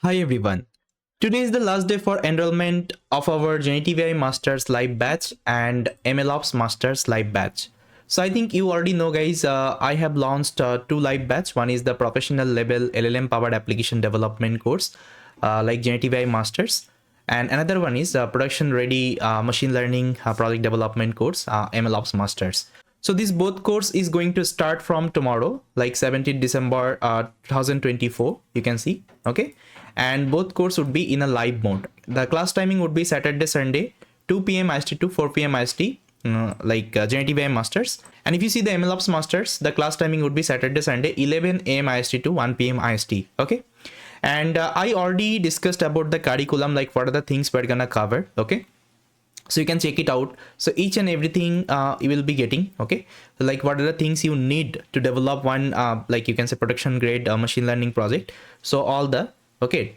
Hi everyone. Today is the last day for enrollment of our Generative AI Masters live batch and MLOPS Masters live batch. So I think you already know guys, I have launched two live batch. One is the professional level LLM powered application development course like Generative AI Masters. And another one is production ready machine learning project development course MLOPS Masters. So this both course is going to start from tomorrow, like 17th December 2024, you can see, okay? And both course would be in a live mode. The class timing would be Saturday, Sunday, 2 p.m. IST to 4 p.m. IST, Generative AI Masters. And if you see the MLOPS Masters, the class timing would be Saturday, Sunday, 11 a.m. IST to 1 p.m. IST, okay? And I already discussed about the curriculum, like what are the things we're gonna cover, okay? So you can check it out. So each and everything you will be getting, okay? So like what are the things you need to develop one like you can say production grade machine learning project. So all the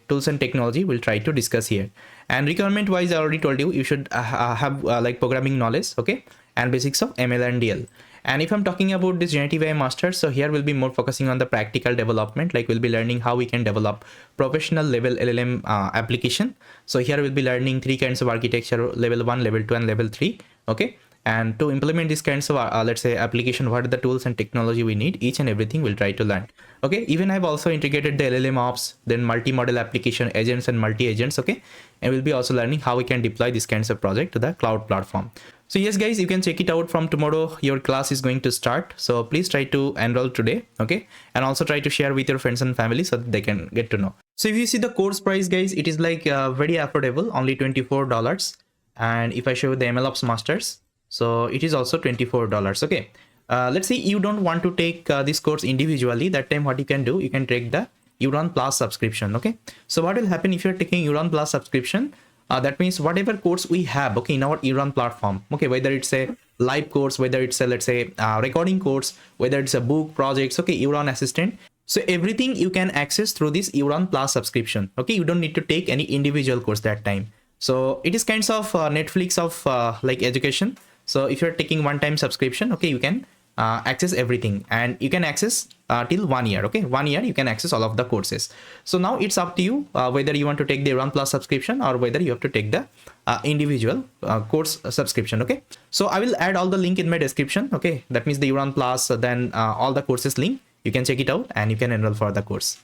tools and technology we'll try to discuss here. And requirement wise, I already told you should have like programming knowledge, okay, and basics of ML and DL. And if I'm talking about this Generative AI Masters, so here we'll be more focusing on the practical development, like we'll be learning how we can develop professional level LLM application. So here we'll be learning three kinds of architecture: level 1, level 2, and level 3, okay? And to implement these kinds of let's say application, what are the tools and technology we need, each and everything we'll try to learn, okay? Even I've also integrated the LLM ops, then multi-model application agents and multi-agents, okay? And we'll be also learning how we can deploy these kinds of project to the cloud platform. So yes guys, you can check it out from tomorrow. Your class is going to start, so please try to enroll today, okay? And also try to share with your friends and family so that they can get to know. So if you see the course price guys, it is like very affordable, only $24. And if I show the MLOPS Masters, so it is also $24, okay? Let's say you don't want to take this course individually. That time what you can do, you can take the Euron Plus subscription, okay? So what will happen if you're taking Euron Plus subscription? That means whatever course we have, okay, in our Euron platform, okay, whether it's a live course, whether it's a, let's say, recording course, whether it's a book, projects, okay, Euron Assistant. So everything you can access through this Euron Plus subscription, okay? You don't need to take any individual course that time. So it is kinds of Netflix of like education. So if you're taking one-time subscription, okay, you can access everything, and you can access till 1 year, okay? 1 year you can access all of the courses. So now it's up to you whether you want to take the Euron Plus subscription or whether you have to take the individual course subscription, okay? So I will add all the link in my description, okay? That means the Euron Plus, then all the courses link. You can check it out and you can enroll for the course.